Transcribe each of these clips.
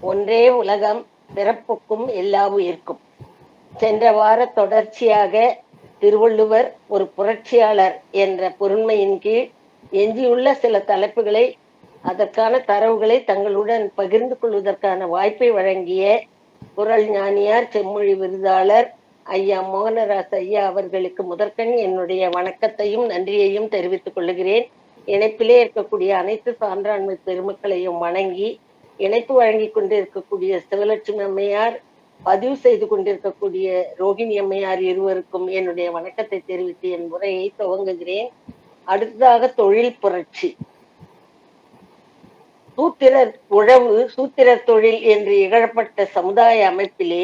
ஒன்றே உலகம், பிறப்புக்கும் எல்லா உயிர்க்கும். சென்ற வார தொடர்ச்சியாக திருவள்ளுவர் ஒரு புரட்சியாளர் என்ற பொருண்மையின் கீழ் எஞ்சியுள்ள சில தலைப்புகளை, அதற்கான தரவுகளை தங்களுடன் பகிர்ந்து கொள்வதற்கான வாய்ப்பை வழங்கிய குறள் ஞானியார், செம்மொழி விருதாளர் ஐயா மோகனராஸ் ஐயா அவர்களுக்கு முதற்கண் என்னுடைய வணக்கத்தையும் நன்றியையும் தெரிவித்துக் கொள்ளுகிறேன். இணைப்பிலே இருக்கக்கூடிய அனைத்து சான்றாண்மை பெருமக்களையும் வணங்கி, இணைப்பு வழங்கிக் கொண்டிருக்கக்கூடிய சிவலட்சுமி அம்மையார், பதிவு செய்து கொண்டிருக்கக்கூடிய ரோகிணி அம்மையார் இருவருக்கும் என்னுடைய வணக்கத்தை தெரிவித்து என் உரையை துவங்குகிறேன். அடுத்ததாக தொழில் புரட்சி. சூத்திரர் தொழில் என்று இகழப்பட்ட சமுதாய அமைப்பிலே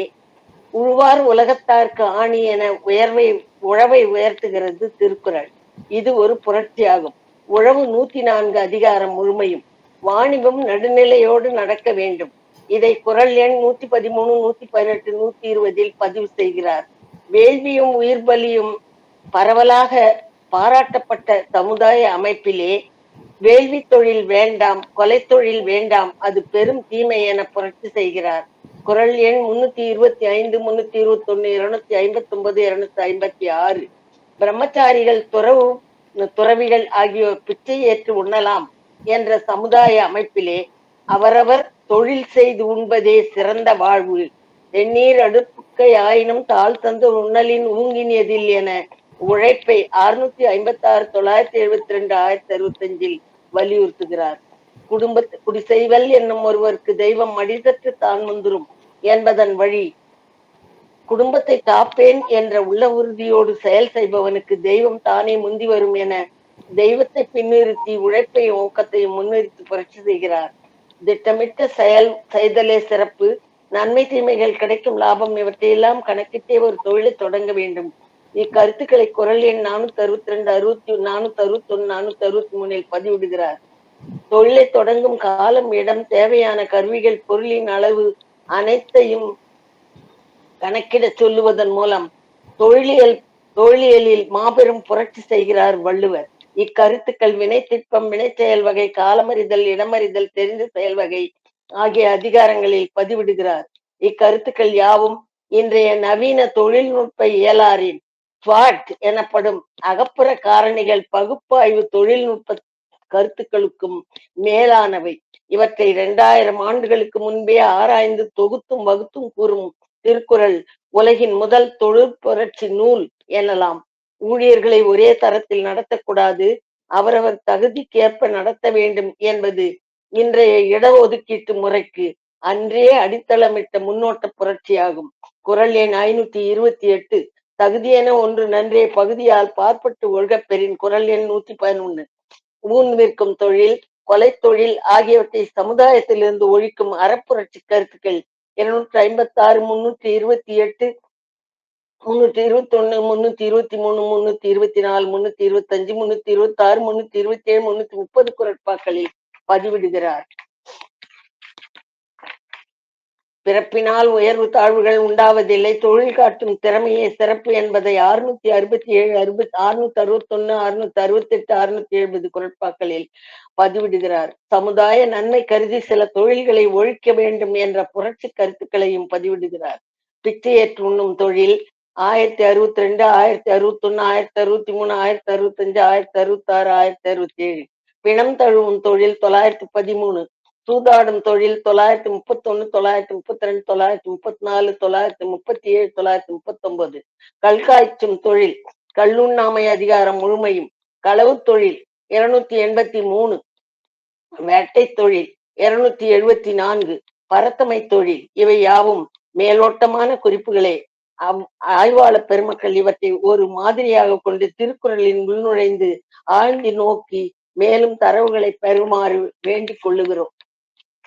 உழுவார் உலகத்தார்க்கு ஆணி என உழவை உயர்த்துகிறது திருக்குறள். இது ஒரு புரட்சியாகும். உழவு 104 அதிகாரம் முழுமையும் வாணிபம் நடுநிலையோடு நடக்க வேண்டும். இதை குறள் எண் 113, 118, 120 பதிவு செய்கிறார். வேள்வியும் உயிர் பலியும் பரவலாக பாராட்டப்பட்ட சமுதாய அமைப்பிலே வேள்வி தொழில் வேண்டாம், கொலை தொழில் வேண்டாம், அது பெரும் தீமை என புரட்சி செய்கிறார். குறள் எண் 325, 321, 259, 256. பிரம்மச்சாரிகள் துறவிகள் ஆகியோர் பிச்சை ஏற்று உண்ணலாம் என்ற சமுதாய அமைப்பிலே அவரவர் தொழில் செய்து உண்பதே சிறந்த வாழ்வு. தென்னீர் அடுப்புக்கை ஆயினும் தாழ் தந்து உண்ணலின் ஊங்கினியதில் என உழைப்பை 656, 972, 1065 வலியுறுத்துகிறார். குடி செய்வல் என்னும் ஒருவருக்கு தெய்வம் மடிதற்று தான் முந்துரும் என்பதன் வழி குடும்பத்தை காப்பேன் என்ற உள்ள உறுதியோடு செயல் செய்பவனுக்கு தெய்வம் தானே முந்தி வரும் என தெய்வத்தை பின்னிறுத்தி உழைப்பையும் ஊக்கத்தையும் முன்னிறுத்தி புரட்சி செய்கிறார். திட்டமிட்ட செய்தலே சிறப்பு. நன்மை தீமைகள், கிடைக்கும் லாபம் இவற்றையெல்லாம் கணக்கிட்டே ஒரு தொழிலை தொடங்க வேண்டும். இக்கருத்துக்களை குறள் எண் 462, 461, 463 பதிவிடுகிறார். தொழிலை தொடங்கும் காலம், இடம், தேவையான கருவிகள், பொருளின் அளவு அனைத்தையும் கணக்கிட சொல்லுவதன் மூலம் தொழிலியலில் மாபெரும் புரட்சி செய்கிறார் வள்ளுவர். இக்கருத்துக்கள் வினை திட்பம், வினை செயல் வகை, காலமறிதல், இடமறிதல், தெரிந்த செயல் வகை ஆகிய அதிகாரங்களில் பதிவிடுகிறார். இக்கருத்துக்கள் யாவும் இன்றைய நவீன தொழில்நுட்ப இயலாரின் ஸ்வாட் எனப்படும் அகப்புற காரணிகள் பகுப்பாய்வு தொழில்நுட்ப கருத்துக்களுக்கும் மேலானவை. இவற்றை 2000 ஆண்டுகளுக்கு முன்பே ஆராய்ந்து தொகுத்தும் வகுத்தும் கூறும் திருக்குறள் உலகின் முதல் தொழில் புரட்சி நூல் எனலாம். ஊழியர்களை ஒரே தரத்தில் நடத்தக்கூடாது, அவரவர் தகுதிக்கேற்ப நடத்த வேண்டும் என்பது இன்றைய இடஒதுக்கீட்டு முறைக்கு அன்றே அடித்தளமிட்ட முன்னோட்ட புரட்சியாகும். குறள் எண் 528 தகுதியென ஒன்று நன்றே பகுதியால் பார்ப்பட்டு ஒழுகப் பெறின். குறள் எண் 111 ஊன் விற்கும் தொழில், கொலை தொழில் ஆகியவற்றை சமுதாயத்திலிருந்து ஒழிக்கும் அறப்புரட்சி கருத்துக்கள் 256, 328, 321, 323, 324, 325, 326, 327, 330 குறட்பாக்களில் பதிவிடுகிறார். பிறப்பினால் உயர்வு தாழ்வுகள் உண்டாவதில்லை, தொழில் காட்டும் திறமையே சிறப்பு என்பதை 667, 661, 668, 670 குறட்பாக்களில் பதிவிடுகிறார். சமுதாய நன்மை கருதி சில தொழில்களை ஒழிக்க வேண்டும் என்ற புரட்சி கருத்துக்களையும் பதிவிடுகிறார். பிச்சையேற்று உண்ணும் தொழில் 1062, 1061, 1063, 1065, 1066, 1067. பிணம் தழுவும் தொழில் 913. சூதாடும் தொழில் 931, 932, 934, 937, 939. கல்காய்ச்சும் தொழில், கல்லுண்ணாமை அதிகாரம் முழுமையும். களவு தொழில் 283. வேட்டை தொழில் 274. பரத்தமை தொழில். இவை யாவும் மேலோட்டமான குறிப்புகளே. ஆய்வாளர் பெருமக்கள் இவற்றை ஒரு மாதிரியாக கொண்டு திருக்குறளின் உள்நுழைந்து ஆழ்ந்து நோக்கி மேலும் தரவுகளை பெறுமாறு வேண்டிக் கொள்ளுகிறோம்.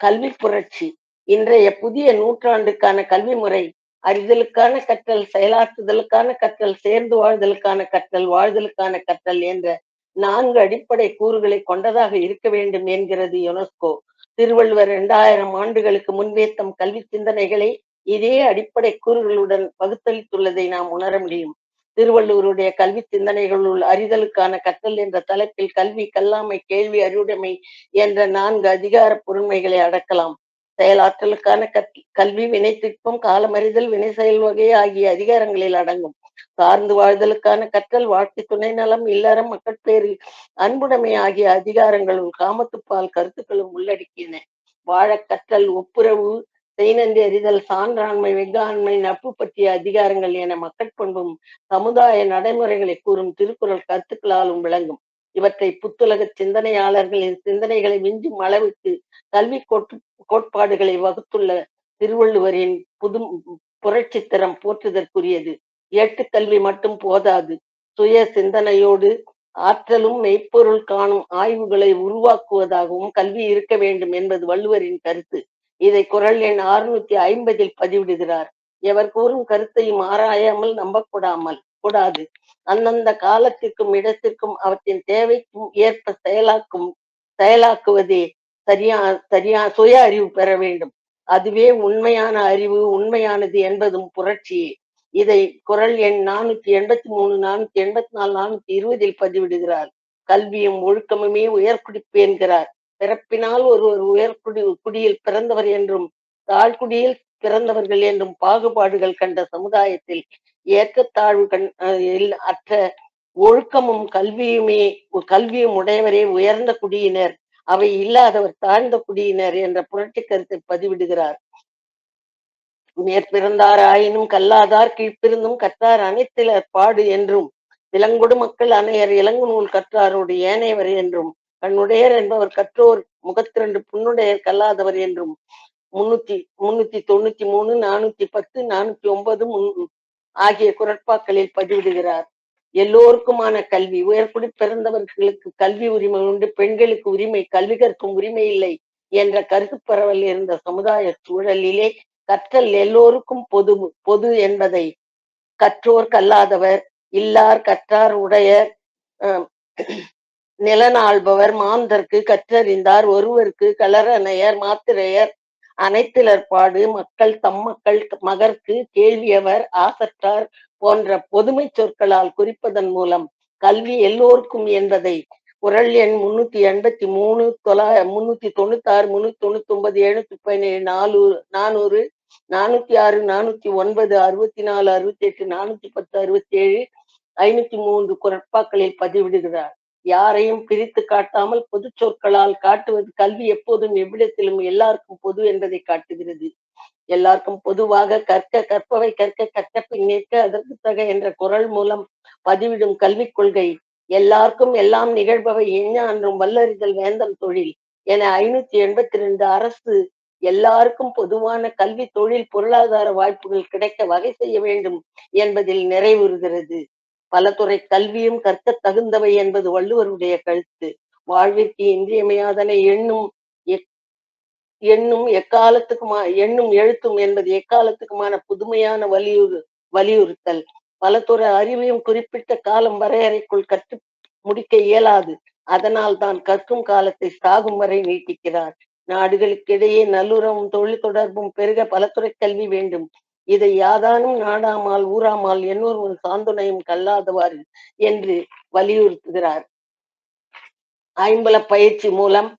கல்வி புரட்சி. இன்றைய புதிய நூற்றாண்டுக்கான கல்வி முறை அறிதலுக்கான கற்றல், செயலாற்றுதலுக்கான கற்றல், சேர்ந்து வாழ்தலுக்கான கற்றல், வாழ்தலுக்கான கற்றல் என்ற 4 அடிப்படை கூறுகளை கொண்டதாக இருக்க வேண்டும் என்கிறது யுனெஸ்கோ. திருவள்ளுவர் 2000 ஆண்டுகளுக்கு முன்பே தம் கல்வி சிந்தனைகளை இதே அடிப்படை கூறுகளுடன் பகுத்தளித்துள்ளதை நாம் உணர முடியும். திருவள்ளுவருடைய கல்வி சிந்தனைகளுள் அறிதலுக்கான கற்றல் என்ற தலைப்பில் கல்வி, கல்லாமை, கேள்வி, அறிவுடைமை என்ற 4 அதிகார பொருண்மைகளை அடக்கலாம். செயலாற்றலுக்கான கல்வி, வினைத்திட்பம், காலமறிதல், வினை செயல் வகை ஆகிய அதிகாரங்களில் அடங்கும். சார்ந்து வாழ்தலுக்கான கற்றல், வாழ்க்கை துணை நலம், இல்லறம், மக்கட்பேறு, அன்புடைமை ஆகிய அதிகாரங்களும் காமத்துப்பால் கருத்துக்களும் உள்ளடக்கியன. வாழக் கற்றல், ஒப்புரவு, செய்நன்றி அறிதல், சான்றாண்மை, வெஃகாண்மை, நட்பு பற்றிய அதிகாரங்கள் என மக்கட்பண்பும் சமுதாய நடைமுறைகளை கூறும் திருக்குறள் கருத்துக்களாலும் விளங்கும். இவற்றை புத்துலக சிந்தனையாளர்களின் சிந்தனைகளை விஞ்சும் அளவுக்கு கல்வி கோட்பாடுகளை வகுத்துள்ள திருவள்ளுவரின் புரட்சித்தரம் போற்றுதற்குரியது. ஏட்டுக்கல்வி மட்டும் போதாது, சுய சிந்தனையோடு ஆற்றலும் மெய்ப்பொருள் காணும் ஆய்வுகளை உருவாக்குவதாகவும் கல்வி இருக்க வேண்டும் என்பது வள்ளுவரின் கருத்து. இதை குறள் எண் 650 பதிவிடுகிறார். எவர் கூறும் கருத்தையும் ஆராயாமல் கூடாது. அந்தந்த காலத்திற்கும் இடத்திற்கும் அவற்றின் தேவைக்கும் ஏற்ப செயலாக்குவதே சுய அறிவு பெற வேண்டும். அதுவே உண்மையான அறிவு, உண்மையானது என்பதும் புரட்சியே. இதை குறள் எண் 483, 484, 420 பதிவிடுகிறார். கல்வியும் ஒழுக்கமுமே உயர்குடிப்பு என்கிறார். பிறப்பினால் ஒருவர் குடியில் பிறந்தவர் என்றும் தாழ்குடியில் பிறந்தவர்கள் என்றும் பாகுபாடுகள் கண்ட சமுதாயத்தில் ஏற்றத்தாழ்வு அற்ற ஒழுக்கமும் கல்வியும் உடையவரே உயர்ந்த குடியினர், அவை இல்லாதவர் தாழ்ந்த குடியினர் என்ற புரட்சி கருத்தை பதிவிடுகிறார். மேற்பிறந்தார் ஆயினும் கல்லாதார் கீழ்ப்பிருந்தும் கற்றார் அனைத்திலர் பாடு என்றும், விலங்கொடு மக்கள் அனையர் இலங்கு நூல் கற்றாரோடு ஏனையவர் என்றும், கண்ணுடையர் என்பவர் கற்றோர் முகத்திரண்டு புண்ணுடையர் கல்லாதவர் என்றும் 393, 410, 409 ஆகிய குரட்பாக்களில் பதிவிடுகிறார். எல்லோருக்குமான கல்வி, உயர்குடி பிறந்தவர்களுக்கு கல்வி உரிமை உண்டு, பெண்களுக்கு உரிமை, கல்வி கற்கும் உரிமை இல்லை என்ற கருத்து பரவல் இருந்த சமுதாய சூழலிலே கற்றல் எல்லோருக்கும் பொது என்பதை கற்றோர் கல்லாதவர், இல்லார் கற்றார் உடையர், நிலனாள்பவர், மாந்தர்க்கு, கற்றறிந்தார், ஒருவருக்கு, களரனையர், மாத்திரையர், அனைத்திலர்பாடு, மக்கள், தம்மக்கள், மகற்கு, கேள்வியவர், ஆசற்றார் போன்ற பொதுமை சொற்களால் குறிப்பதன் மூலம் கல்வி எல்லோருக்கும் என்பதை குறள் எண் 383, 396, 399, 717, 400, 406, 409, 64, 68, 410, 67, 503 குரட்பாக்களில் பதிவிடுகிறார். யாரையும் பிரித்து காட்டாமல் பொது சொற்களால் காட்டுவது கல்வி எப்போதும் எவ்விடத்திலும் எல்லாருக்கும் பொது என்பதை காட்டுகிறது. எல்லாருக்கும் பொதுவாக கற்பவை கற்க பின் நிற்க அதற்கு தக என்ற குறள் மூலம் பதிவிடும் கல்விக் கொள்கை எல்லாருக்கும் எல்லாம் நிகழ்பவை எஞ்ஞான்றும் வல்லறிதல் வேந்தன் தொழில் என 582 அரசு எல்லாருக்கும் பொதுவான கல்வி, தொழில், பொருளாதார வாய்ப்புகள் கிடைக்க வகை செய்ய வேண்டும் என்பதில் நிறைவுறுகிறது. பல துறை கல்வியும் கற்க தகுந்தவை என்பது வள்ளுவருடைய கருத்து. வாழ்விற்கு இன்றியமையாதனை எண்ணும் எழுத்தும் என்பது எக்காலத்துக்குமான புதுமையான வலியுறுத்தல். பல துறை அறிவையும் குறிப்பிட்ட காலம் வரையறைக்குள் கற்று முடிக்க இயலாது. அதனால் தான் கற்கும் காலத்தை சாகும் வரை நீட்டிக்கிறார். நாடுகளுக்கிடையே நல்லுறவும் தொழில் தொடர்பும் பெருக பலதுறை கல்வி வேண்டும். இதை யாதானும் நாடாமால் ஊராமால் எண்ணூர்வன் சாந்துணையும் கல்லாதவாறு என்று வலியுறுத்துகிறார். ஐம்புலப் பயிற்சி மூலம்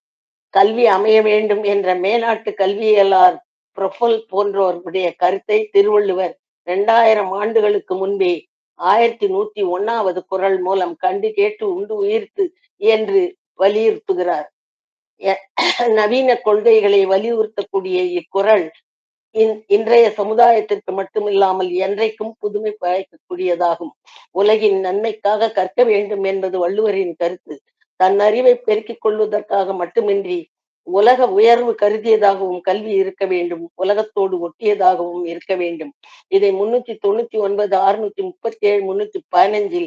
கல்வி அமைய வேண்டும் என்ற மேனாட்டு கல்வியலார் புரொஃபல் போன்றோருடைய கருத்தை திருவள்ளுவர் 2000 ஆண்டுகளுக்கு முன்பே 1101வது குறள் மூலம் கண்டு கேட்டு உண்டு உயிர்த்து என்று வலியுறுத்துகிறார். நவீன கொள்கைகளை வலியுறுத்தக்கூடிய இக்குறள் இன்றைய சமுதாயத்திற்கு மட்டுமில்லாமல் என்றைக்கும் புதுமை பயக்கக்கூடியதாகும். உலகின் நன்மைக்காக கற்க வேண்டும் என்பது வள்ளுவரின் கருத்து. தன் அறிவை பெருக்கிக் கொள்வதற்காக மட்டுமின்றி உலக உயர்வு கருதியதாகவும் கல்வி இருக்க வேண்டும், உலகத்தோடு ஒட்டியதாகவும் இருக்க வேண்டும். இதை 399, 637, 315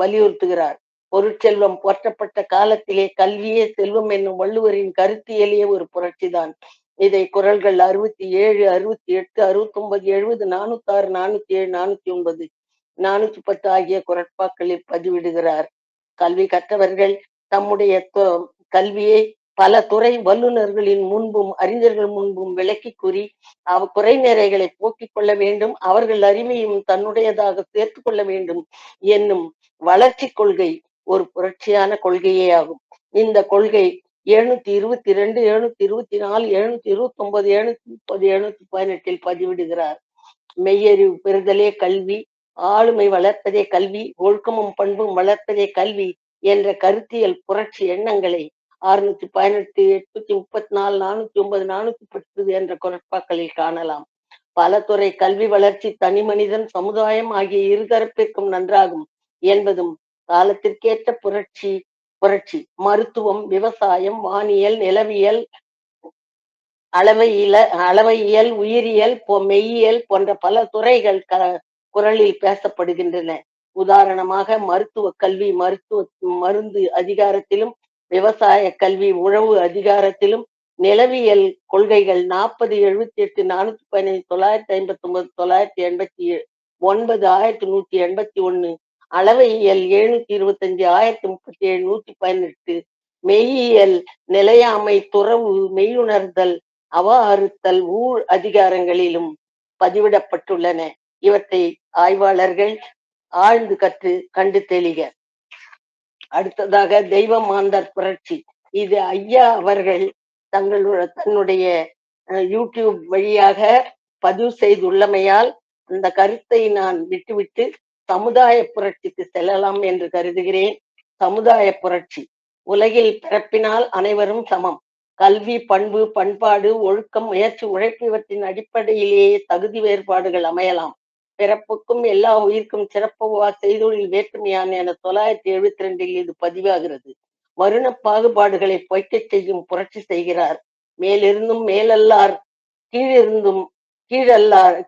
வலியுறுத்துகிறார். பொருட்செல்வம் போற்றப்பட்ட காலத்திலே கல்வியே செல்வம் என்னும் வள்ளுவரின் கருத்தியலே ஒரு புரட்சிதான். இதை குறள்கள் 67, 68, 69, 70, 406, 407, 409, 410 ஆகிய குரட்பாக்களில் பதிவிடுகிறார். கல்வி கற்றவர்கள் தம்முடைய கல்வியை பல துறை வல்லுநர்களின் முன்பும் அறிஞர்கள் முன்பும் விளக்கி கூறி குறை நிறைகளை போக்கிக் கொள்ள வேண்டும், அவர்கள் அறிவையும் தன்னுடையதாக சேர்த்துக் கொள்ள வேண்டும் என்னும் வளர்ச்சி கொள்கை ஒரு புரட்சியான கொள்கையே ஆகும். இந்த கொள்கை 722, 724, 729, 730, 718 பதிவிடுகிறார். மெய்யறிவு பெறுதலே கல்வி, ஆளுமை வளர்ப்பதே கல்வி, ஒழுக்கமும் பண்பும் வளர்ப்பதே கல்வி என்ற கருத்தியல் புரட்சி எண்ணங்களை 618, 834, 409, 410 என்ற குரட்பாக்களில் காணலாம். பல துறை கல்வி வளர்ச்சி தனி மனிதன் சமுதாயம் ஆகிய இருதரப்பிற்கும் நன்றாகும் என்பதும் காலத்திற்கேற்ற புரட்சி மருத்துவம், விவசாயம், வானியல், நிலவியல், அளவையியல அளவையியல், உயிரியல், மெய்யியல் போன்ற பல துறைகள் குரலில் பேசப்படுகின்றன. உதாரணமாக மருத்துவ கல்வி மருந்து அதிகாரத்திலும், விவசாய கல்வி உழவு அதிகாரத்திலும், நிலவியல் கொள்கைகள் 40, 78, 415, 959, 987, 1181, அளவையியல் 725, 1037, 118, மெய்யியல் நிலையாமை, துறவு, மெய்யுணர்தல், அவ அறுத்தல், அதிகாரங்களிலும் பதிவிடப்பட்டுள்ளன. இவற்றை ஆய்வாளர்கள் ஆழ்ந்து கண்டு தெளிக. அடுத்ததாக தெய்வ மாந்தர் புரட்சி. இது ஐயா அவர்கள் தன்னுடைய யூடியூப் வழியாக பதிவு செய்துள்ளமையால் அந்த கருத்தை நான் விட்டுவிட்டு சமுதாய புரட்சிக்கு செல்லலாம் என்று கருதுகிறேன். சமுதாய புரட்சி. உலகில் பிறப்பினால் அனைவரும் சமம். கல்வி, பண்பு, பண்பாடு, ஒழுக்கம், முயற்சி, உழைப்பு இவற்றின் அடிப்படையிலேயே தகுதி வேறுபாடுகள் அமையலாம். பிறப்புக்கும் எல்லா உயிர்க்கும் சிறப்புவா செய்தொழில் வேற்றுமையான் என 972 இது பதிவாகிறது. வருண பாகுபாடுகளை பொய்க்கச் செய்யும் புரட்சி செய்கிறார். மேலிருந்தும் மேலல்லார், கீழிருந்தும்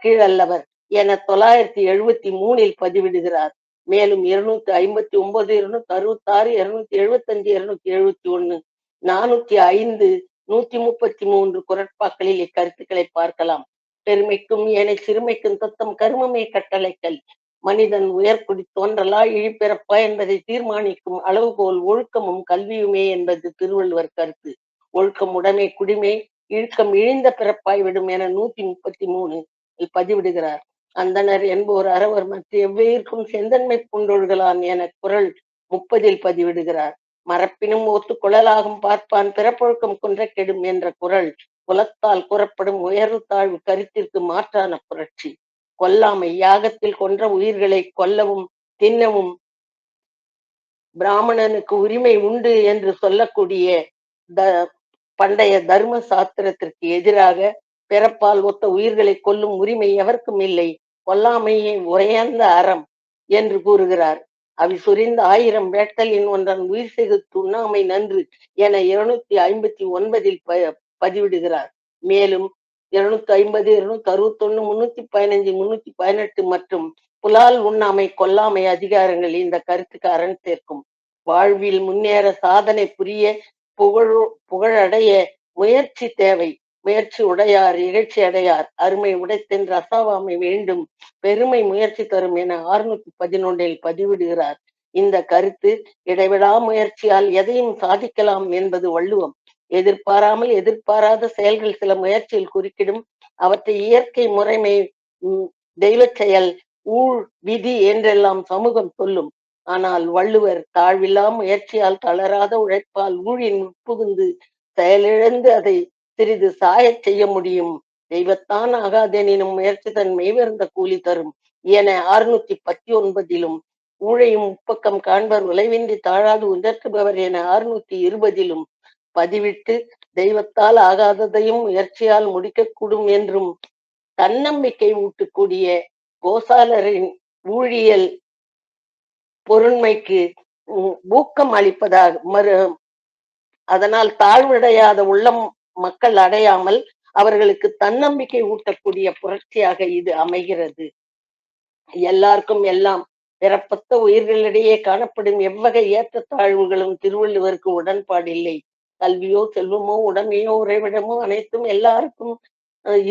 கீழல்லவர் என 973 பதிவிடுகிறார். மேலும் 259, 266, 275, 271, 405, 133 குரட்பாக்களில் இக்கருத்துக்களை பார்க்கலாம். பெருமைக்கும் ஏனை சிறுமைக்கும் தத்தம் கருமமே கட்டளைக்கல். மனிதன் உயர்குடி தோன்றலா இழிப்பிறப்பா என்பதை தீர்மானிக்கும் அளவுகோல் ஒழுக்கமும் கல்வியுமே என்பது திருவள்ளுவர் கருத்து. ஒழுக்கம் உடைமை குடிமை, இழுக்கம் இழிந்த பிறப்பாய் விடும் என 133 பதிவிடுகிறார். அந்தனர் என்போர் அறவர் மற்ற எவ்வுயிர்க்கும் செந்தன்மை பூண்டொழுகலான் என குறள் 30 பதிவிடுகிறார். மரப்பினும் ஒத்துக்கொள்ளலாகும் பார்ப்பான் பிறப்பொழுக்கம் குன்ற கெடும் என்ற குறள் குலத்தால் கூறப்படும் உயர்வு தாழ்வு கருத்திற்கு மாற்றான புரட்சி. கொல்லாமை, யாகத்தில் கொன்ற உயிர்களை கொல்லவும் தின்னவும் பிராமணனுக்கு உரிமை உண்டு என்று சொல்லக்கூடிய பண்டைய தர்ம சாஸ்திரத்திற்கு எதிராக பிறப்பால் ஒத்த உயிர்களை கொல்லும் உரிமை எவருக்கும் இல்லை, கொல்லாமையை உரையார்ந்த அறம் என்று கூறுகிறார். அவி சுரிந்த 1000 வேட்டலின் ஒன்றன் உயிர் செகுத்து உண்ணாமை நன்று என 259 பதிவிடுகிறார். மேலும் 250, 261, 315, 318 மற்றும் புலால் உண்ணாமை கொல்லாமை அதிகாரங்கள் இந்த கருத்துக்கு அரண் சேர்க்கும். வாழ்வில் முன்னேற சாதனை புரிய புகழடைய முயற்சி தேவை. முயற்சி உடையார் இகழ்ச்சி அடையார், அருமை உடைத்தென்று அசாவாமை வேண்டும், பெருமை முயற்சி தரும் என 611 பதிவிடுகிறார். இந்த கருத்து இடைவிடா முயற்சியால் எதையும் சாதிக்கலாம் என்பது வள்ளுவம். எதிர்பாராமல் எதிர்பாராத செயல்கள் சில முயற்சியில் குறுக்கிடும். அவற்றை இயற்கை முறைமை, தெய்வ செயல், விதி என்றெல்லாம் சமூகம் சொல்லும். ஆனால் வள்ளுவர் தாழ்வில்லா முயற்சியால் தளராத உழைப்பால் ஊழின் உட்புகுந்து செயலிழந்து அதை சிறிது சாயச் செய்ய முடியும். தெய்வத்தான் ஆகாதெனினும் முயற்சி தன் மெய்வருந்த கூலி தரும் என 619 ஊழையும் உப்பக்கம் காண்பர் உழைவின்றி தாழாது உதற்றுபவர் என 620 பதிவிட்டு தெய்வத்தால் ஆகாததையும் முயற்சியால் முடிக்கக்கூடும் என்றும் தன்னம்பிக்கை ஊட்டக்கூடிய கோசாலரின் ஊழியல் பொருண்மைக்கு ஊக்கம் அளிப்பதாக அதனால் தாழ்வடையாத உள்ளம் மக்கள் அடையாமல் அவர்களுக்கு தன்னம்பிக்கை ஊட்டக்கூடிய புரட்சியாக இது அமைகிறது. எல்லாருக்கும் எல்லாம் பிறப்பத்த உயிர்களிடையே காணப்படும் எவ்வகை ஏற்றத்தாழ்வுகளும் திருவள்ளுவருக்கு உடன்பாடில்லை. கல்வியோ செல்வமோ உடமையோ உறைவிடமோ அனைத்தும் எல்லாருக்கும்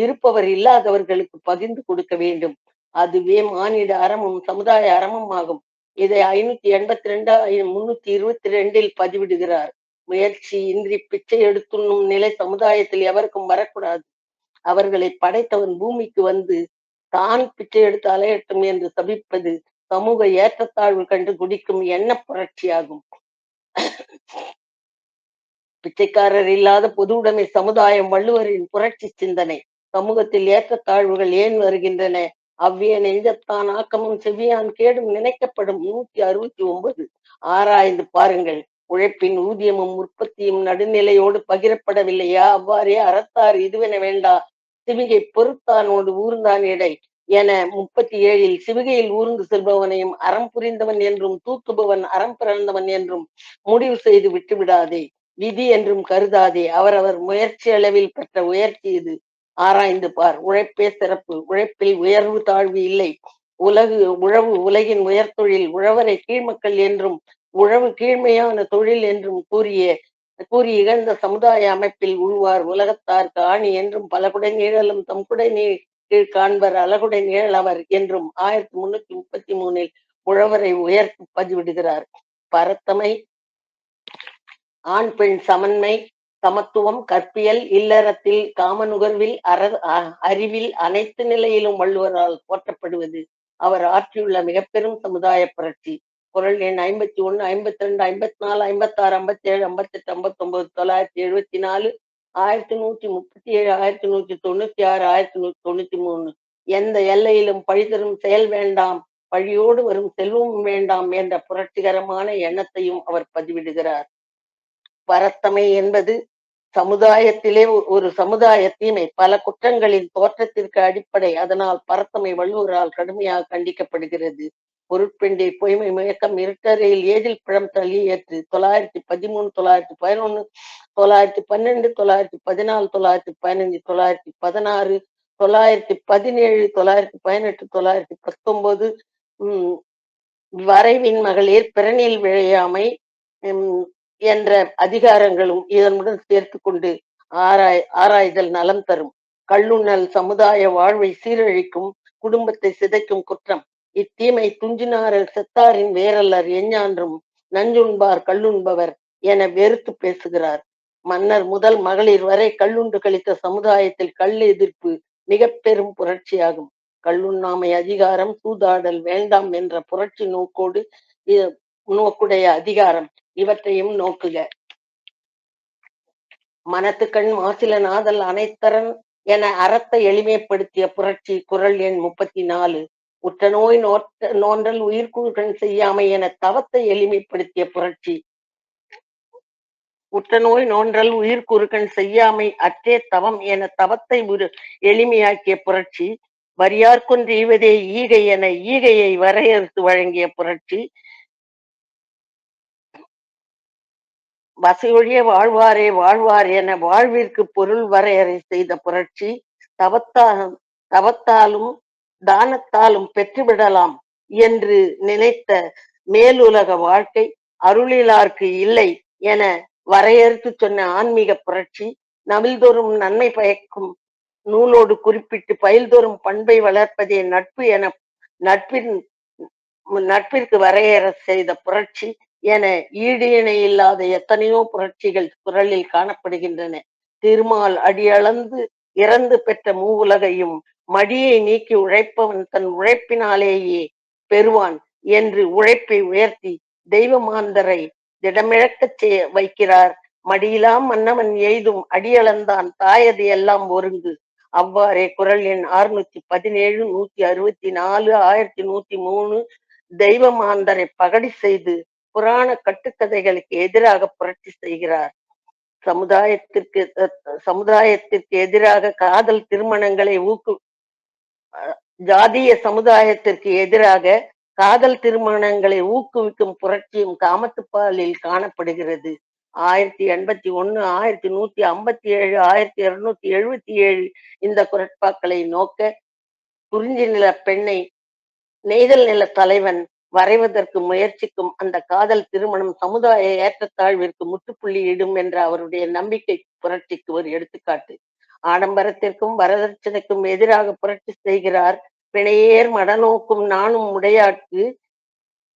இருப்பவர் இல்லாதவர்களுக்கு பகிர்ந்து கொடுக்க வேண்டும். அதுவே மானிட அறமும் சமுதாய அறமும் ஆகும். இதை 582, 322 பதிவிடுகிறார். முயற்சி இன்றி பிச்சை எடுத்துண்ணும் நிலை சமுதாயத்தில் எவருக்கும் வரக்கூடாது. அவர்களை படைத்தவன் பூமிக்கு வந்து தான் பிச்சை எடுத்து அலையட்டும் என்று சபிப்பது சமூக ஏற்றத்தாழ்வு கண்டு குடிக்கும் எண்ண புரட்சியாகும். பிச்சைக்காரர் இல்லாத பொது உடைமை சமுதாயம் வள்ளுவரின் புரட்சி சிந்தனை. சமூகத்தில் ஏற்றத்தாழ்வுகள் ஏன் வருகின்றன? அவ்விய நெஞ்சத்தான் ஆக்கமும் செவ்வியான் கேடும் நினைக்கப்படும். 169. ஆராய்ந்து பாருங்கள். உழைப்பின் ஊதியமும் உற்பத்தியும் நடுநிலையோடு பகிரப்படவில்லையா? அவ்வாறே அறத்தார் இதுவென வேண்டா சிவிகை பொறுத்தானோடு ஊர்ந்தான் இடை என 37 சிவிகையில் ஊர்ந்து செல்பவனையும் அறம் புரிந்தவன் என்றும் தூக்குபவன் அறம் பிறந்தவன் என்றும் முடிவு செய்து விட்டுவிடாதே. விதி என்றும் கருதாதே. அவரவர் முயற்சி அளவில் பெற்ற உயர்ச்சி இது. ஆராய்ந்து பார். உழைப்பே சிறப்பு. உழைப்பில் உயர்வு தாழ்வு இல்லை. உழவு உலகின் உயர்தொழில். உழவரை கீழ்மக்கள் என்றும் உழவு கீழ்மையான தொழில் என்றும் கூறி இகழ்ந்த சமுதாய அமைப்பில் உழுவார் உலகத்தார்க்கு ஆணி என்றும் பலகுடை நீழலும் தம் குடை கீழ் காண்பர் அழகுடை நிழலவர் என்றும் 1333 உழவரை உயர்த்து பதிவிடுகிறார். பரத்தமை, ஆண் பெண் சமன்மை, சமத்துவம், கற்பியல், இல்லறத்தில், காம நுகர்வில், அறிவில் அனைத்து நிலையிலும் வள்ளுவரால் போற்றப்படுவது அவர் ஆற்றியுள்ள மிக பெரும் சமுதாய புரட்சி. குரல் எண் 51, 52, 54, 56, 57, 58, 59, 974, 1137, 1196, 1193. எந்த எல்லையிலும் பழிதரும் செயல் வேண்டாம், பழியோடு வரும் செல்வமும் வேண்டாம் என்ற புரட்சிகரமான எண்ணத்தையும் அவர் பதிவிடுகிறார். பரத்தமை என்பது சமுதாயத்திலே ஒரு சமுதாய தீமை, பல குற்றங்களின் தோற்றத்திற்கு அடிப்படை. அதனால் பரத்தமை வள்ளுவரால் கடுமையாக கண்டிக்கப்படுகிறது. பொருட்பெண்டை பொய்மை முயக்கம் இருட்டறையில் ஏதில் பழம் தள்ளி ஏற்று 913, 911, 912, 914, 915, 916, 917, 918, 919 வரைவின் மகளிர் பிறனில் விழையாமை என்ற அதிகாரங்களும் இதனுடன் சேர்த்து கொண்டு ஆராய்தல் நலம் தரும். கள்ளுண்ணல் சமுதாய வாழ்வை சீரழிக்கும், குடும்பத்தை சிதைக்கும் குற்றம். இத்தீமை துஞ்சினாரல் செத்தாரின் வேரல்லர் எஞ்ஞான்றும் நஞ்சுண்பார் கள்ளுண்பவர் என வெறுத்து பேசுகிறார். மன்னர் முதல் மகளிர் வரை கள்ளுண்டு கழித்த சமுதாயத்தில் கல் எதிர்ப்பு மிக பெரும் புரட்சியாகும். கள்ளுண்ணாமை அதிகாரம் சூதாடல் வேண்டாம் என்ற புரட்சி நோக்குடைய அதிகாரம் இவற்றையும் நோக்குக. மனத்துக்கண் மாசில நாதல் அனைத்தரன் என அறத்தை எளிமைப்படுத்திய புரட்சி. குரல் எண் 34. உற்ற நோய் நோன்றல் உயிர்கூழ்கண் செய்யாமை என தவத்தை எளிமைப்படுத்திய புரட்சி. உற்ற நோய் நோன்றல் உயிர்குறுகண் செய்யாமை அற்றே தவம் என தவத்தை எளிமையாக்கிய புரட்சி. வரியார்கொன்று ஈவதே ஈகை என ஈகையை வரையறுத்து வழங்கிய புரட்சி. வசையொழிய வாழ்வாரே வாழ்வார் என வாழ்விற்கு பொருள் வரையறை செய்த புரட்சி. தவத்தாலும் தானத்தாலும் பெற்றுவிடலாம் என்று நினைத்த மேலுலக வாழ்க்கை அருளிலார்க்கு இல்லை என வரையறுத்து சொன்ன ஆன்மீக புரட்சி. நவில்தோறும் நன்மை பயக்கும் நூலோடு குறிப்பிட்டு பயில்தோறும் பண்பை வளர்ப்பதே நட்பு என நட்பிற்கு வரையறை செய்த புரட்சி என ஈடு இணை இல்லாத எத்தனையோ புரட்சிகள் குரலில் காணப்படுகின்றன. திருமால் அடியளந்து இறந்து பெற்ற மூவுலகையும் மடியை நீக்கி உழைப்பவன் தன் உழைப்பினாலேயே பெறுவான் என்று உழைப்பை உயர்த்தி தெய்வ மாந்தரை திடமிழக்கச் வைக்கிறார். மடியிலாம் மன்னவன் எய்தும் அடியளந்தான் தாயது எல்லாம் ஒருங்கு. அவ்வாறே குரல் எண் 617, 164, 1103 தெய்வ மாந்தரை பகடி செய்து புராண கட்டுக்கதைகளுக்கு எதிராக புரட்சி செய்கிறார். சமுதாயத்திற்கு எதிராக காதல் திருமணங்களை ஜாதிய சமுதாயத்திற்கு எதிராக காதல் திருமணங்களை ஊக்குவிக்கும் புரட்சியும் காமத்துப்பாலில் காணப்படுகிறது. 1081, 1157, 1277 இந்த குரட்பாக்களை நோக்க குறிஞ்சி நில பெண்ணை நெய்தல் நில தலைவன் வரைவதற்கு முயற்சிக்கும் அந்த காதல் திருமணம் சமுதாய ஏற்றத்தாழ்விற்கு முற்றுப்புள்ளி இடும் என்ற அவருடைய நம்பிக்கை புரட்சிக்கு ஒரு எடுத்துக்காட்டு. ஆடம்பரத்திற்கும் வரதட்சணைக்கும் எதிராக புரட்சி செய்கிறார். பிணையேர் மடநோக்கும் நானும் உடையாட்கு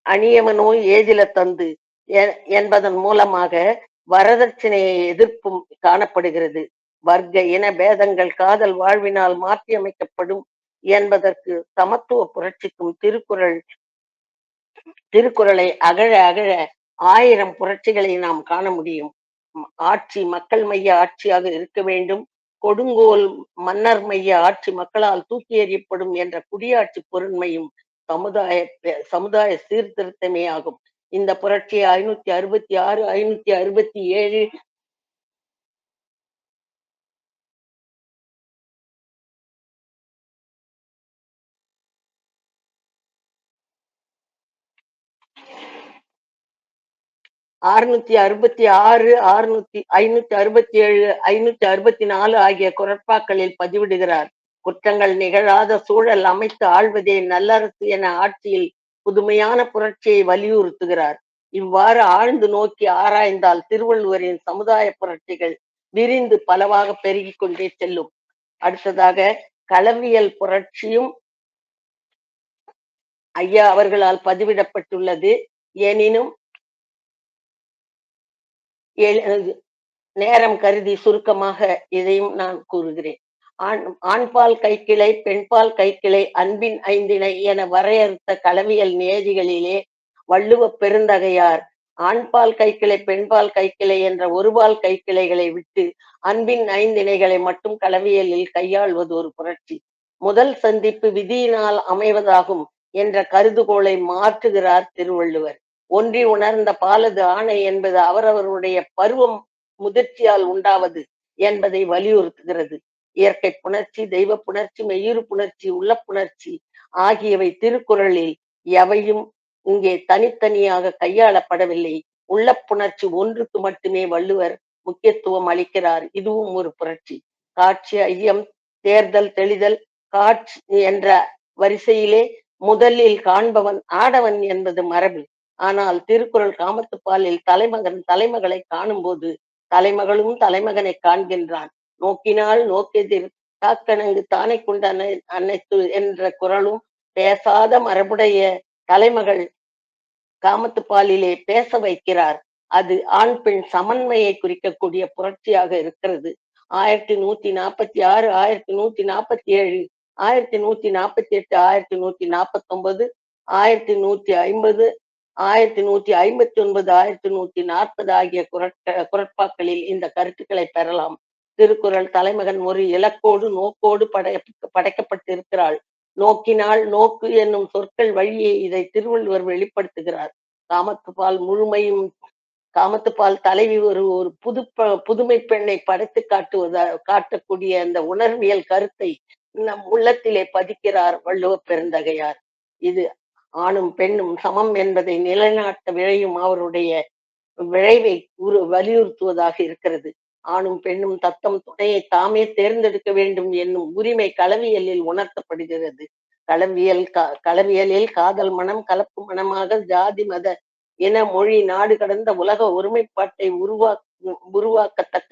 அணியவனோய் ஏதில தந்து என்பதன் மூலமாக வரதட்சணையை எதிர்ப்பும் காணப்படுகிறது. வர்க்க இன பேதங்கள் காதல் வாழ்வினால் மாற்றியமைக்கப்படும் என்பதற்கு சமத்துவ புரட்சிக்கும் திருக்குறளை அகழ 1000 புரட்சிகளை நாம் காண முடியும். ஆட்சி மக்கள் மைய ஆட்சியாக இருக்க வேண்டும். கொடுங்கோல் மன்னர் மைய ஆட்சி மக்களால் தூக்கி எறியப்படும் என்ற குடியாட்சி பொருண்மையும் சமுதாய சீர்திருத்தமே ஆகும். இந்த புரட்சி 566, 567 666, 567, 564 ஆகிய குறட்பாக்களில் பதிவிடுகிறார். குற்றங்கள் நிகழாத சூழல் அமைத்து ஆள்வதே நல்லரசு என ஆட்சியில் புதுமையான புரட்சியை வலியுறுத்துகிறார். இவ்வாறு ஆழ்ந்து நோக்கி ஆராய்ந்தால் திருவள்ளுவரின் சமுதாய புரட்சிகள் விரிந்து பலவாக பெருகிக் கொண்டே செல்லும். அடுத்ததாக களவியல் புரட்சியும் ஐயா அவர்களால் பதிவிடப்பட்டுள்ளது. எனினும் நேரம் கருதி சுருக்கமாக இதையும் நான் கூறுகிறேன். ஆண்பால் கைக்கிளை, பெண்பால் கைக்கிளை, அன்பின் ஐந்திணை என வரையறுத்த களவியல் நியதிகளிலே வள்ளுவ பெருந்தகையார் ஆண்பால் கைக்கிளை, பெண்பால் கைக்கிளை என்ற ஒருபால் கைக்கிளைகளை விட்டு அன்பின் ஐந்திணைகளை மட்டும் களவியலில் கையாள்வது ஒரு புரட்சி. முதல் சந்திப்பு விதியினால் அமைவதாகும் என்ற கருதுகோளை மாற்றுகிறார் திருவள்ளுவர். ஒன்றி உணர்ந்த பாலது ஆணை என்பது அவரவருடைய பருவம் முதிர்ச்சியால் உண்டாவது என்பதை வலியுறுத்துகிறது. இயற்கை புணர்ச்சி, தெய்வ புணர்ச்சி, மெய்யுறு புணர்ச்சி, உள்ள புணர்ச்சி ஆகியவை திருக்குறளில் எவையும் இங்கே தனித்தனியாக கையாளப்படவில்லை. உள்ள புணர்ச்சி ஒன்றுக்கு மட்டுமே வள்ளுவர் முக்கியத்துவம் அளிக்கிறார். இதுவும் ஒரு புரட்சி. காட்சி, ஐயம், தேர்தல், தெளிதல், காட்சி என்ற வரிசையிலே முதலில் காண்பவன் ஆடவன் என்பது மரபு. ஆனால் திருக்குறள் காமத்துப்பாலில் தலைமகன் தலைமகளை காணும்போது தலைமகளும் தலைமகனை காண்கின்றான். நோக்கினால் நோக்கெதிர் காக்கணங்கு தானை கொண்ட அனைத்து என்ற குறளும் பேசாத மரபுடைய தலைமகள் காமத்துப்பாலிலே பேச வைக்கிறார். அது ஆண் பெண் சமன்மையை குறிக்கக்கூடிய புரட்சியாக இருக்கிறது. 1146, 1147, 1148, 1149, 1150, 1159, 1140 ஆகிய குரட்பாக்களில் இந்த கருத்துக்களை பெறலாம். திருக்குறள் தலைமகன் ஒரு இலக்கோடு நோக்கோடு படைக்கப்பட்டிருக்கிறாள். நோக்கினால் நோக்கு என்னும் சொற்கள் வழியே இதை திருவள்ளுவர் வெளிப்படுத்துகிறார். காமத்துப்பால் முழுமையும் காமத்துப்பால் தலைவி ஒரு ஒரு புதுமை பெண்ணை படைத்து காட்டக்கூடிய அந்த உணர்வியல் கருத்தை நம் உள்ளத்திலே பதிக்கிறார் வள்ளுவ பெருந்தகையார். இது ஆணும் பெண்ணும் சமம் என்பதை நிலைநாட்ட விழையும் அவருடைய விளைவை வலியுறுத்துவதாக இருக்கிறது. ஆணும் பெண்ணும் தத்தம் துணையை தாமே தேர்ந்தெடுக்க வேண்டும் என்னும் உரிமை களவியலில் உணர்த்தப்படுகிறது. களவியலில் காதல் மனம் கலப்பு மனமாக ஜாதி மத இன மொழி நாடு கடந்த உலக ஒருமைப்பாட்டை உருவாக்கத்தக்க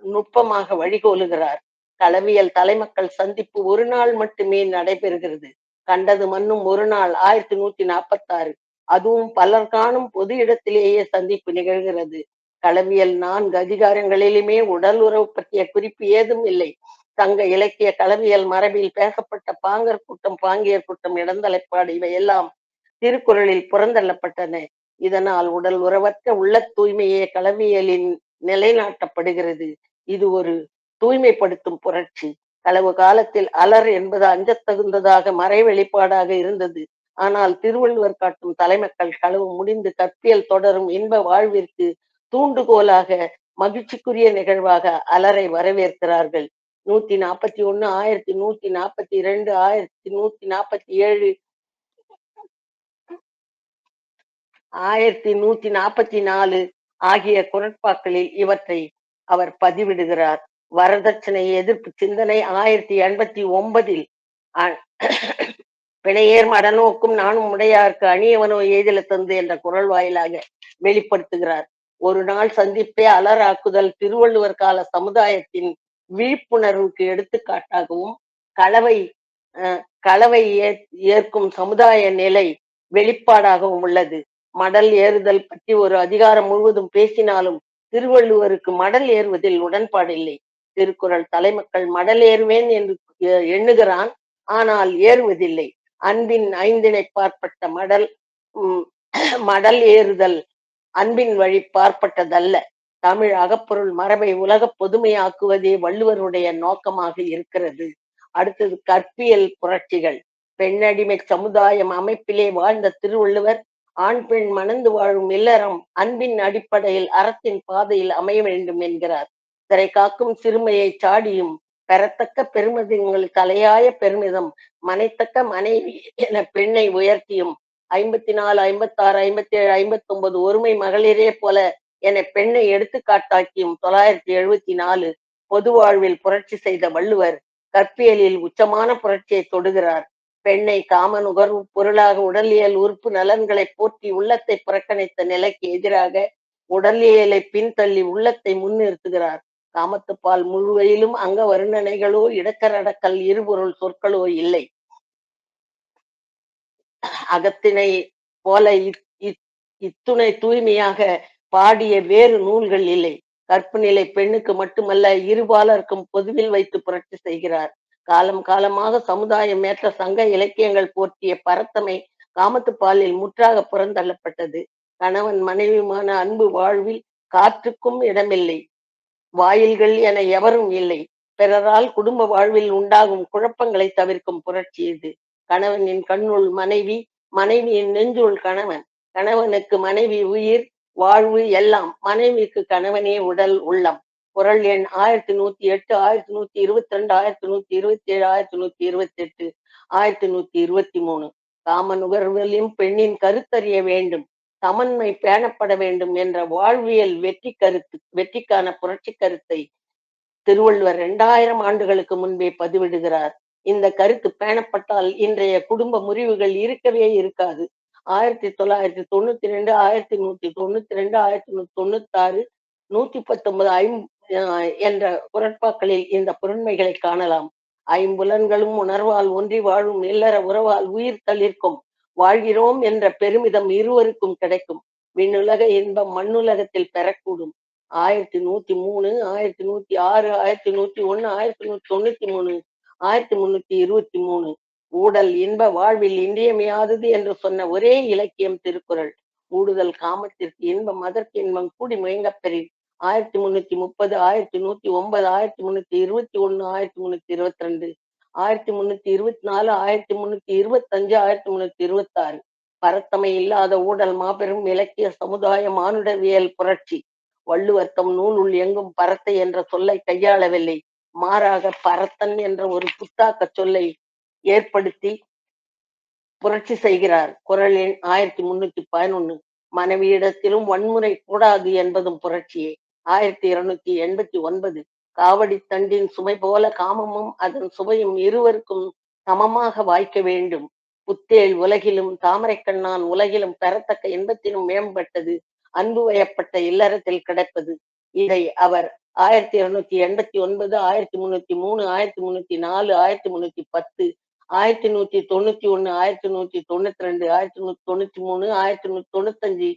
நுட்பமாக வழிகோலுகிறார். களவியல் தலைமக்கள் சந்திப்பு ஒரு நாள் மட்டுமே நடைபெறுகிறது. கண்டது மண்ணும் ஒரு நாள் 1146. அதுவும் பலர் காணும் பொது இடத்திலேயே சந்திப்பு நிகழ்கிறது. களவியல் 4 அதிகாரங்களிலுமே உடல் உறவு பற்றிய குறிப்பு ஏதும் இல்லை. சங்க இலக்கிய களவியல் மரபில் பேசப்பட்ட பாங்கர் கூட்டம், பாங்கியர் கூட்டம், இடந்தலைப்பாடு இவையெல்லாம் திருக்குறளில் புறந்தள்ளப்பட்டன. இதனால் உடல் உறவற்ற உள்ள தூய்மையே களவியலின் நிலைநாட்டப்படுகிறது. இது ஒரு தூய்மைப்படுத்தும் புரட்சி. களவு காலத்தில் அலர் என்பது அஞ்சத்தகுந்ததாக மறை வெளிப்பாடாக இருந்தது. ஆனால் திருவள்ளுவர் காட்டும் தலைமக்கள் களவு முடிந்து கற்பியல் தொடரும் இன்ப வாழ்விற்கு தூண்டுகோலாக மகிழ்ச்சிக்குரிய நிகழ்வாக அலரை வரவேற்கிறார்கள். 141, 1142, 1147, 1144 ஆகிய குரட்பாக்களில் இவற்றை அவர் பதிவிடுகிறார். வரதட்சணை எதிர்ப்பு சிந்தனை 1089 பிணையேர் மடநோக்கும் நானும் உடையார்க்கு அணியவனோ ஏதில தந்து என்ற குரல் வாயிலாக வெளிப்படுத்துகிறார். ஒரு நாள் சந்திப்பே அலராக்குதல் திருவள்ளுவர் கால சமுதாயத்தின் விழிப்புணர்வுக்கு எடுத்துக்காட்டாகவும் களவை ஏற்கும் சமுதாய நிலை வெளிப்பாடாகவும் உள்ளது. மடல் ஏறுதல் பற்றி ஒரு அதிகாரம் முழுவதும் பேசினாலும் திருவள்ளுவருக்கு மடல் ஏறுவதில் உடன்பாடு இல்லை. திருக்குறள் தலைமக்கள் மடல் ஏறுவேன் என்று எண்ணுகிறான், ஆனால் ஏறுவதில்லை. அன்பின் ஐந்திணை பார்ப்பட்ட மடல் ஏறுதல் அன்பின் வழி பார்ப்பட்டதல்ல. தமிழ் அகப்பொருள் மரபை உலக பொதுமையாக்குவதே வள்ளுவருடைய நோக்கமாக இருக்கிறது. அடுத்தது கற்பியல் புரட்சிகள். பெண்ணடிமை சமுதாயம் அமைப்பிலே வாழ்ந்த திருவள்ளுவர் ஆண் பெண் மணந்து வாழும் இல்லறம் அன்பின் அடிப்படையில் அறத்தின் பாதையில் அமைய வேண்டும் என்கிறார். திரை காக்கும் சிறுமையை சாடியும் பெறத்தக்க பெருமிதங்கள் தலையாய பெருமிதம் மனைத்தக்க மனைவி என பெண்ணை உயர்த்தியும் 54, 56, 57, 59 ஒருமை மகளிரே போல என பெண்ணை எடுத்துக்காட்டாக்கியும் 974 பொது வாழ்வில் புரட்சி செய்த வள்ளுவர் கற்பியலில் உச்சமான புரட்சியை தொடுகிறார். பெண்ணை காம நுகர்வு பொருளாக உடலியல் உறுப்பு நலன்களை போற்றி உள்ளத்தை புறக்கணித்த நிலைக்கு எதிராக உடலியலை பின்தள்ளி உள்ளத்தை முன்னிறுத்துகிறார். காமத்துப்பால் முழுவதிலும் அங்க வருணனைகளோ இடக்கரடக்கல் இருபொருள் சொற்களோ இல்லை. அகத்தினை போல இத்துணை தூய்மையாக பாடிய வேறு நூல்கள் இல்லை. கற்பு நிலை பெண்ணுக்கு மட்டுமல்ல இருபாலருக்கும் பொதுவில் வைத்து புரட்சி செய்கிறார். காலம் காலமாக சமுதாயம் ஏற்ற சங்க இலக்கியங்கள் போற்றிய பரத்தமை காமத்துப்பாலில் முற்றாக புறந்தள்ளப்பட்டது. கணவன் மனைவியுமான அன்பு வாழ்வில் காற்றுக்கும் இடமில்லை, வாயில்கள் என எவரும் இல்லை. பிறரால் குடும்ப வாழ்வில் உண்டாகும் குழப்பங்களை தவிர்க்கும் புரட்சி இது. கணவனின் கண்ணுள் மனைவி, மனைவியின் நெஞ்சுள் கணவன். கணவனுக்கு மனைவி உயிர், வாழ்வு எல்லாம். மனைவிக்கு கணவனே உடல் உள்ளம். குறள் எண் 1108, 1122, 1127, 1128, 1123. காம நுகர்வலிலும் பெண்ணின் கருத்தறிய வேண்டும், சமன்மை பேணப்பட வேண்டும் என்ற வாழ்வியல் வெற்றிக்கான புரட்சி கருத்தை திருவள்ளுவர் 2000 ஆண்டுகளுக்கு முன்பே பதிவிடுகிறார். இந்த கருத்து பேணப்பட்டால் இன்றைய குடும்ப முறிவுகள் இருக்கவே இருக்காது. 1992, 1192, 1196, 119 என்ற குரட்பாக்களில் இந்த பொருண்மைகளை காணலாம். ஐம்புலன்களும் உணர்வால் ஒன்றி வாழும் இல்லற உறவால் உயிர் தளிர்க்கும் வாழ்கிறோம் என்ற பெருமிதம் இருவருக்கும் கிடைக்கும். விண்ணுலக இன்பம் மண்ணுலகத்தில் பெறக்கூடும். 1103, 1106, 1101, 1193, 1323 ஊடல் இன்ப வாழ்வில் இன்றியமையாதது என்று சொன்ன ஒரே இலக்கியம் திருக்குறள். ஊடுதல் காமத்திற்கு இன்பம் அதற்கு இன்பம் கூடி முயங்கப் பெறின் 1330, 1109, 1321, 1322, 1324, 1325, 1326. பரத்தமை இல்லாத ஊடல் மாபெரும் இலக்கிய சமுதாய மானுடவியல் புரட்சி. வள்ளுவர் தம் நூலுள் எங்கும் பரத்தை என்ற சொல்லை கையாளவில்லை, மாறாக பரத்தன் என்ற ஒரு புத்தாக்க சொல்லை ஏற்படுத்தி புரட்சி செய்கிறார். குறள் எண் 1311. மனைவியிடத்திலும் வன்முறை கூடாது என்பதும் புரட்சியே. 1289. காவடி தண்டின் சுமை போல காமமும் அதன் சுவையும் இருவருக்கும் சமமாக வாய்க்க வேண்டும். புத்தேள் உலகிலும் தாமரை கண்ணான் உலகிலும் பெறத்தக்க இன்பத்திலும் மேம்பட்டது அன்பு வயப்பட்ட இல்லறத்தில் கிடைப்பது. இதை அவர் 1289, 1303, 1304, 1310, 1191, 1192, 1193, 1195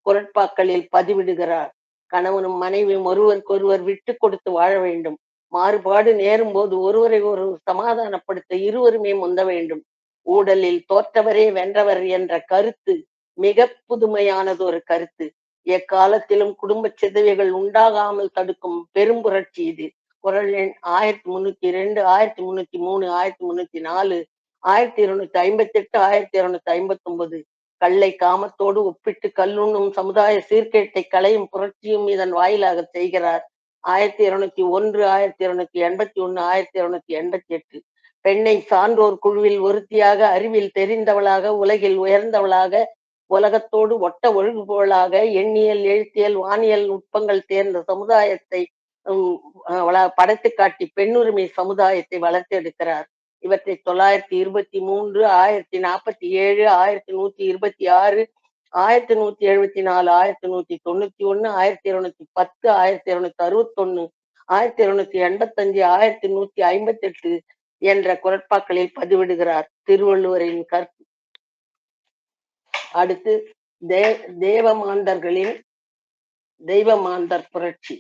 குரட்பாக்களில் பதிவிடுகிறார். கணவனும் மனைவியும் ஒருவருக்கொருவர் விட்டு கொடுத்து வாழ வேண்டும். மாறுபாடு நேரும் போது ஒருவரை ஒருவர் சமாதானப்படுத்த இருவருமே முந்த வேண்டும். ஊடலில் தோற்றவரே வென்றவர் என்ற கருத்து மிக புதுமையானது ஒரு கருத்து. எக்காலத்திலும் குடும்ப சிதைவுகள் உண்டாகாமல் தடுக்கும் பெரும்புரட்சி இது. குறள் எண் 1302, 1303, 1304, 1258, 1259. கல்லை காமத்தோடு ஒப்பிட்டு கல்லுண்ணும் சமுதாய சீர்கேட்டை களையும் புரட்சியும் இதன் வாயிலாக செய்கிறார். 1201, 1281, 1288. பெண்ணை சான்றோர் குழுவில் ஒருத்தியாக, அறிவில் தெரிந்தவளாக, உலகில் உயர்ந்தவளாக, உலகத்தோடு ஒட்ட ஒழுகுபவளாக, எண்ணியல் எழுத்தியல் வானியல் நுட்பங்கள் தேர்ந்த சமுதாயத்தை படைத்து காட்டி பெண்ணுரிமை சமுதாயத்தை வளர்த்தெடுக்கிறார். இவற்றை 923, 1047, 1126, 1174, 1191, 1210, 1261, 1285, 1158 என்ற குரட்பாக்களில் பதிவிடுகிறார் திருவள்ளுவரின் கற்பு. அடுத்து தெய்வமாந்தர் புரட்சி.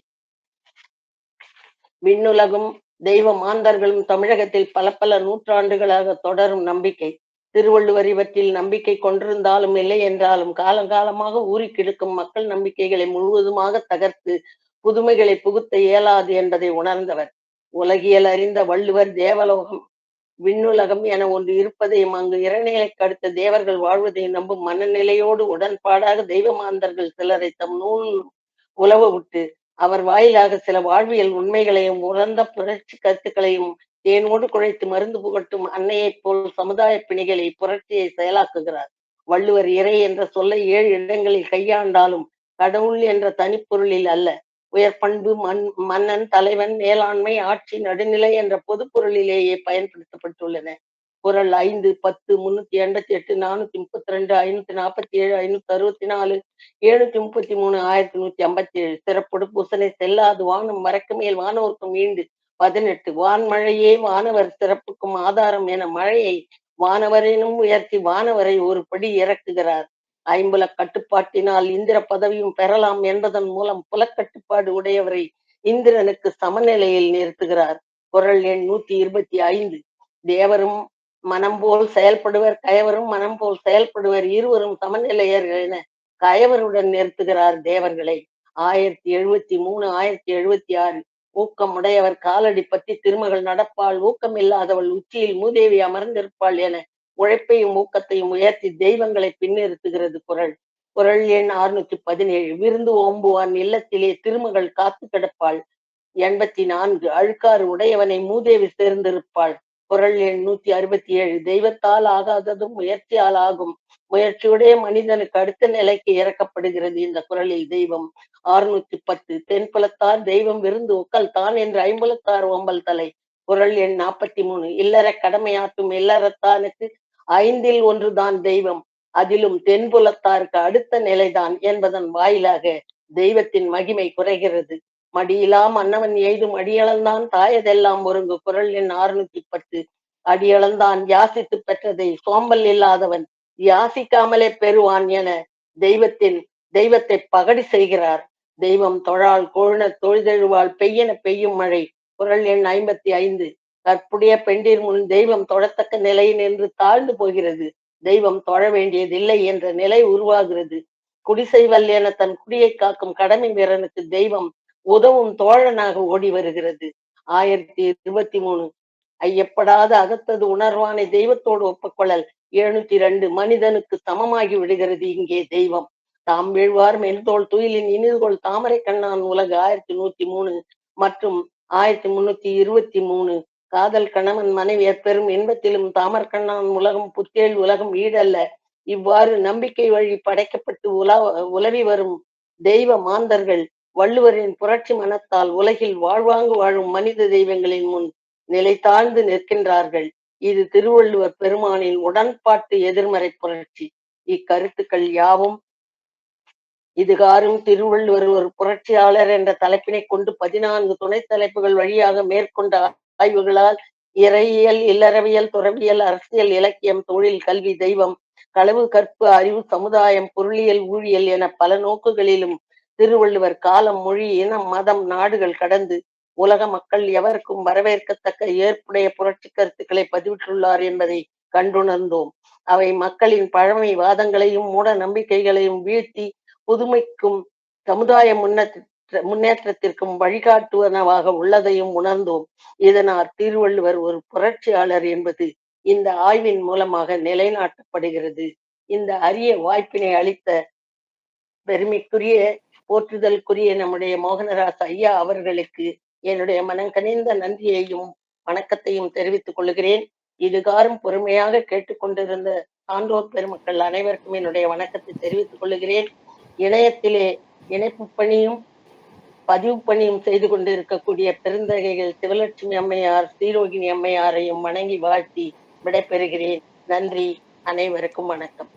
விண்ணுலகும் தெய்வ மாந்தர்களும் தமிழகத்தில் பல பல நூற்றாண்டுகளாக தொடரும் நம்பிக்கை. திருவள்ளுவர் இவற்றில் நம்பிக்கை கொண்டிருந்தாலும் இல்லை என்றாலும் காலங்காலமாக ஊறி கிடக்கும் மக்கள் நம்பிக்கைகளை முழுவதுமாக தகர்த்து புதுமைகளை புகுத்த இயலாது என்பதை உணர்ந்தவர். உலகியல் அறிந்த வள்ளுவர் தேவலோகம் விண்ணுலகம் என ஒன்று இருப்பதையும் அங்கு இறைநிலைக்கு அடுத்த தேவர்கள் வாழ்வதையும் நம்பும் மனநிலையோடு உடன்பாடாக தெய்வமாந்தர்கள் சிலரை தம் நூல் உலவ விட்டு அவர் வாயிலாக சில வாழ்வியல் உண்மைகளையும் உறந்த புரட்சி கருத்துக்களையும் தேனோடு குழைத்து மருந்து புகட்டும் அன்னையைப் போல் சமுதாய பிணிகளை புரட்சியை செயலாக்குகிறார். வள்ளுவர் இறை என்ற சொல்லை 7 இடங்களில் கையாண்டாலும் கடவுள் என்ற தனிப்பொருளில் அல்ல, உயர் பண்பு மன்னன் தலைவன் மேலாண்மை ஆட்சி நடுநிலை என்ற பொது பொருளிலேயே பயன்படுத்தப்பட்டுள்ளன. குறள் 5, 10, 388, 432, 547, 564, 733, 1157. சிறப்பொடு பூசனை செல்லாது வானம் மறக்கு மேல் வானோர்க்கும் ஈண்டு 18. வான்மழையே வானவர் சிறப்புக்கும் ஆதாரம் என மழையை வானவரினும் உயர்த்தி வானவரை ஒரு படி இறக்குகிறார். ஐம்புல கட்டுப்பாட்டினால் இந்திர பதவியும் பெறலாம் என்பதன் மூலம் புலக்கட்டுப்பாடு உடையவரை இந்திரனுக்கு சமநிலையில் நிறுத்துகிறார். குறள் எண் 125. தேவரும் மனம் போல் செயல்படுவர் கயவரும் மனம் போல் செயல்படுவர் இருவரும் சமநிலையர்கள் என கயவருடன் நிறுத்துகிறார் தேவர்களை. 1073, 1076. ஊக்கம் உடையவர் காலடி பற்றி திருமகள் நடப்பாள், ஊக்கம் இல்லாதவள் உச்சியில் மூதேவி அமர்ந்திருப்பாள் என உழைப்பையும் ஊக்கத்தையும் உயர்த்தி தெய்வங்களை பின்னிறுத்துகிறது குறள். குறள் எண் 617. விருந்து ஓம்புவான் இல்லத்திலே திருமகள் காத்து கிடப்பாள். 84. அழுக்காறு உடையவனை மூதேவி சேர்ந்திருப்பாள். குறள் எண் 167. தெய்வத்தால் ஆகாததும் முயற்சியால் ஆகும். முயற்சியுடைய மனிதனுக்கு அடுத்த நிலைக்கு இறக்கப்படுகிறது இந்த குறளில் தெய்வம். 610. தென்புலத்தார் தெய்வம் விருந்து ஒக்கல் தான் என்று ஐம்புலத்தார் ஓம்பல் தலை. குறள் எண் 43. இல்லற கடமையாற்றும் இல்லறத்தானுக்கு 5ல் ஒன்றுதான் தெய்வம், அதிலும் தென்புலத்தாருக்கு அடுத்த நிலைதான் என்பதன் வாயிலாக தெய்வத்தின் மகிமை குறைகிறது. மடியிலா மன்னவன் எய்தும் அடியளந்தான் தாயதெல்லாம் ஒருங்கு. குறள் எண் 610. அடியளந்தான் யாசித்து பெற்றதை சோம்பல் இல்லாதவன் யாசிக்காமலே பெறுவான் என தெய்வத்தை பகடி செய்கிறார். தெய்வம் தொழால் கொழுன தொழுதெழுவாள் பெய்யென பெய்யும் மழை. குறள் எண் 55. கற்புடைய பெண்டிர் முன் தெய்வம் தொழத்தக்க நிலை நின்று தாழ்ந்து போகிறது. தெய்வம் தொழ வேண்டியதில்லை என்ற நிலை உருவாகிறது. குடிசெய்வல் என தன் குடியை காக்கும் கடமை வீரனுக்கு தெய்வம் உதவும் தோழனாக ஓடி வருகிறது. 1023. ஐயப்படாத அகத்தது உணர்வானை தெய்வத்தோடு ஒப்புக்கொள்ளல். 702. மனிதனுக்கு சமமாகி விடுகிறது இங்கே தெய்வம். தாம் வீழ்வார் மென்தோல் துயிலின் இனிதுகொள் தாமரை கண்ணான் உலகு. 1103 மற்றும் 1323. காதல் கணவன் மனைவியர் பெரும் இன்பத்திலும் தாமர் கண்ணான் உலகம் புத்தேள் உலகம் ஈடல்ல. இவ்வாறு நம்பிக்கை வழி படைக்கப்பட்டு உலவி வரும் தெய்வ மாந்தர்கள் வள்ளுவரின் புரட்சி மனத்தால் உலகில் வாழ்வாங்கு வாழும் மனித தெய்வங்களின் முன் நிலை தாழ்ந்து நிற்கின்றார்கள். இது திருவள்ளுவர் பெருமானின் உடன்பாட்டு எதிர்மறை புரட்சி. இக்கருத்துக்கள் யாவும் இதுகாரும் திருவள்ளுவர் ஒரு புரட்சியாளர் என்ற தலைப்பினை கொண்டு 14 துணை தலைப்புகள் வழியாக மேற்கொண்ட ஆய்வுகளால் இறையியல், இல்லறவியல், துறவியல், அரசியல், இலக்கியம், தொழில், கல்வி, தெய்வம், களவு, கற்பு, அறிவு, சமுதாயம், பொருளியல், ஊழியல் என பல நோக்குகளிலும் திருவள்ளுவர் காலம், மொழி, இனம், மதம், நாடுகள் கடந்து உலக மக்கள் எவருக்கும் வரவேற்கத்தக்க ஏற்புடைய புரட்சி கருத்துக்களை பதிவிட்டுள்ளார் என்பதை கண்டுணர்ந்தோம். அவை மக்களின் பழமை வாதங்களையும் மூட நம்பிக்கைகளையும் வீழ்த்தி புதுமைக்கும் சமுதாய முன்னேற்றத்திற்கும் வழிகாட்டுவனவாக உள்ளதையும் உணர்ந்தோம். இதனால் திருவள்ளுவர் ஒரு புரட்சியாளர் என்பது இந்த ஆய்வின் மூலமாக நிலைநாட்டப்படுகிறது. இந்த அரிய வாய்ப்பினை அளித்த பெருமைக்குரிய போற்றுதலுக்குரிய நம்முடைய மோகனராஜ் ஐயா அவர்களுக்கு என்னுடைய மனங்கனிந்த நன்றியையும் வணக்கத்தையும் தெரிவித்துக் கொள்கிறேன். இதுகாரும் பொறுமையாக கேட்டுக்கொண்டிருந்த சான்றோர் பெருமக்கள் அனைவருக்கும் என்னுடைய வணக்கத்தை தெரிவித்துக் கொள்கிறேன். இணையத்திலே இணைப்பு பணியும் பதிவு பணியும் செய்து கொண்டிருக்கக்கூடிய பெருந்தகைகள் சிவலட்சுமி அம்மையார், ஸ்ரீரோகிணி அம்மையாரையும் வணங்கி வாழ்த்தி விடைபெறுகிறேன். நன்றி. அனைவருக்கும் வணக்கம்.